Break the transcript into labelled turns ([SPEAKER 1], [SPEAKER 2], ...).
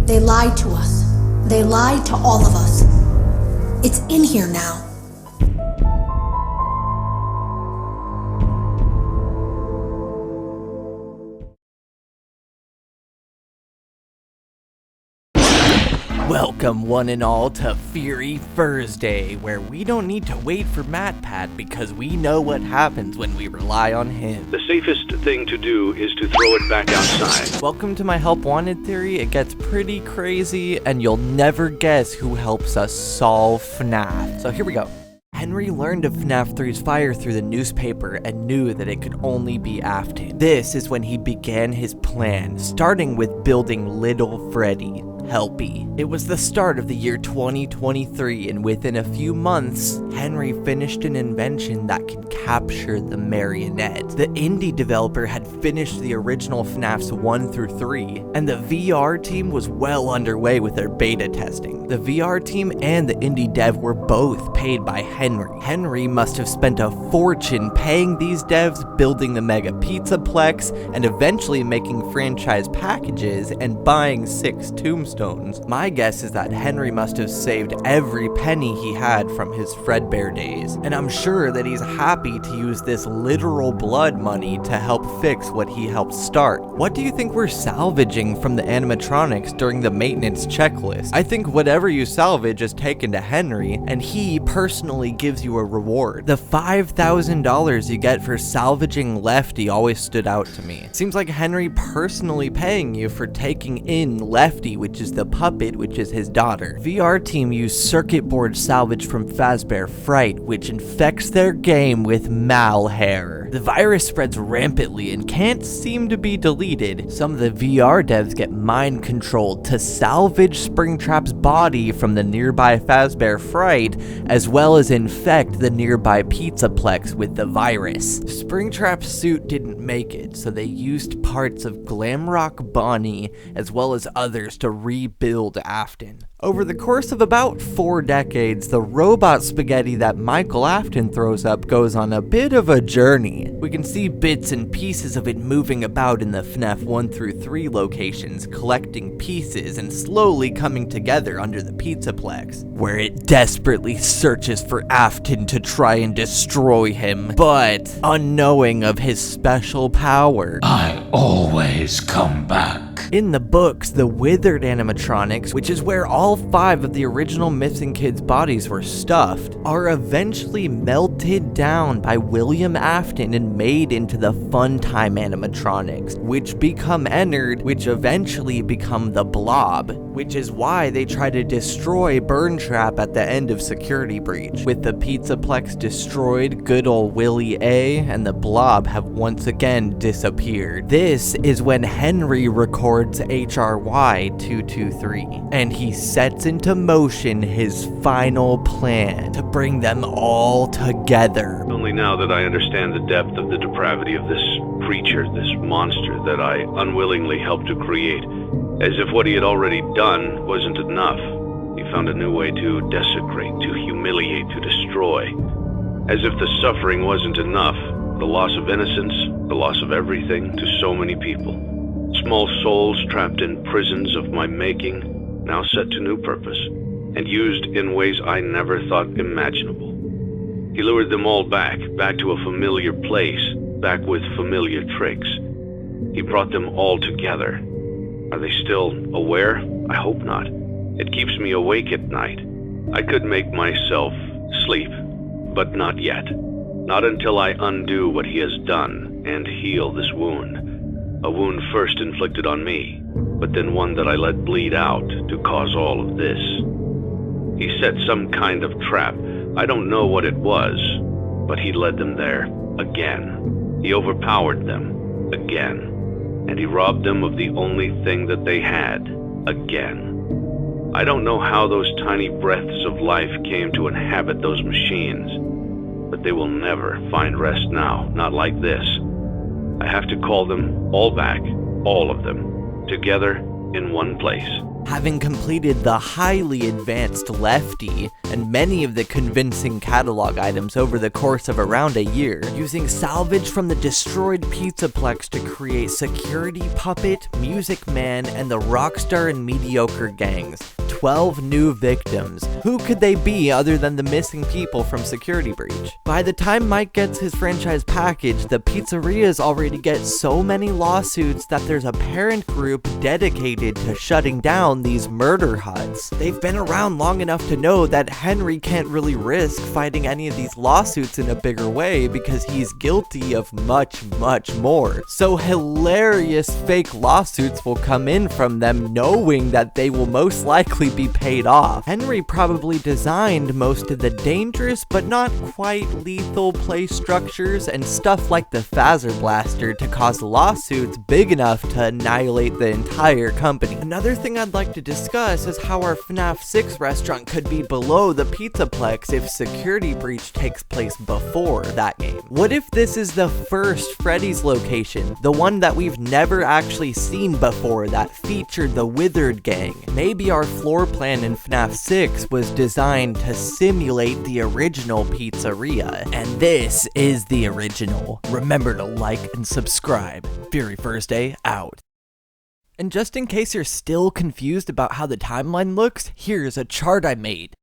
[SPEAKER 1] They lied to us. They lied to all of us. It's in here now.
[SPEAKER 2] Welcome one and all to Feary Fursday, where we don't need to wait for MatPat because we know what happens when we rely on him.
[SPEAKER 3] The safest thing to do is to throw it back outside.
[SPEAKER 2] Welcome to my Help Wanted theory. It gets pretty crazy and you'll never guess who helps us solve FNaF. So here we go. Henry learned of FNaF 3's fire through the newspaper and knew that it could only be Afton. This is when he began his plan, starting with building Little Freddy, Helpy. It was the start of the year 2023, and within a few months, Henry finished an invention that could capture the marionette. The indie developer had finished the original FNAFs 1 through 3, and the VR team was well underway with their beta testing. The VR team and the indie dev were both paid by Henry. Henry must have spent a fortune paying these devs, building the Mega Pizzaplex, and eventually making franchise packages and buying 6 tombstones. My guess is that Henry must have saved every penny he had from his Fredbear days, and I'm sure that he's happy to use this literal blood money to help fix what he helped start. What do you think we're salvaging from the animatronics during the maintenance checklist? I think whatever you salvage is taken to Henry, and he personally gives you a reward. The $5,000 you get for salvaging Lefty always stood out to me. Seems like Henry personally paying you for taking in Lefty, which is the puppet, which is his daughter. VR team used circuit board salvage from Fazbear Fright, which infects their game with malhair. The virus spreads rampantly and can't seem to be deleted. Some of the VR devs get mind controlled to salvage Springtrap's body from the nearby Fazbear Fright, as well as infect the nearby Pizzaplex with the virus. Springtrap's suit didn't make it, so they used parts of Glamrock Bonnie as well as others to rebuild Afton. Over the course of about 4 decades, the robot spaghetti that Michael Afton throws up goes on a bit of a journey. We can see bits and pieces of it moving about in the FNAF 1 through 3 locations, collecting pieces and slowly coming together under the Pizzaplex, where it desperately searches for Afton to try and destroy him, but unknowing of his special power.
[SPEAKER 4] I always come back.
[SPEAKER 2] In the books, the withered animatronics, which is where all 5 of the original missing kids' bodies were stuffed, are eventually melted down by William Afton and made into the Funtime animatronics, which become Ennard, which eventually become the BLOB, which is why they try to destroy Burntrap at the end of Security Breach. With the Pizzaplex destroyed, good old Willie A and the BLOB have once again disappeared. This is when Henry records HRY 223, and he sets into motion his final plan to bring them all together.
[SPEAKER 3] Only now that I understand the depth of the depravity of this creature, this monster that I unwillingly helped to create, as if what he had already done wasn't enough. He found a new way to desecrate, to humiliate, to destroy. As if the suffering wasn't enough, the loss of innocence, the loss of everything to so many people. Small souls trapped in prisons of my making, now set to new purpose, and used in ways I never thought imaginable. He lured them all back to a familiar place, back with familiar tricks. He brought them all together. Are they still aware? I hope not. It keeps me awake at night. I could make myself sleep, but not yet. Not until I undo what he has done and heal this wound. A wound first inflicted on me, but then one that I let bleed out to cause all of this. He set some kind of trap. I don't know what it was, but he led them there, again. He overpowered them, again. And he robbed them of the only thing that they had, again. I don't know how those tiny breaths of life came to inhabit those machines, but they will never find rest now, not like this. I have to call them all back, all of them, together in one place.
[SPEAKER 2] Having completed the highly advanced Lefty and many of the convincing catalog items over the course of around a year, using salvage from the destroyed Pizzaplex to create Security Puppet, Music Man, and the Rockstar and Mediocre gangs. 12 new victims. Who could they be other than the missing people from Security Breach? By the time Mike gets his franchise package, the pizzerias already get so many lawsuits that there's a parent group dedicated to shutting down these murder huts. They've been around long enough to know that Henry can't really risk fighting any of these lawsuits in a bigger way because he's guilty of much, much more. So hilarious fake lawsuits will come in from them knowing that they will most likely be paid off. Henry probably designed most of the dangerous but not quite lethal play structures and stuff like the Phaser Blaster to cause lawsuits big enough to annihilate the entire company. Another thing I'd like to discuss is how our FNaF 6 restaurant could be below the Pizzaplex if Security Breach takes place before that game. What if this is the first Freddy's location, the one that we've never actually seen before that featured the Withered Gang? Maybe our floor plan in FNaF 6 was designed to simulate the original pizzeria, and this is the original. Remember to like and subscribe. Feary Fursday out. And just in case you're still confused about how the timeline looks, here's a chart I made.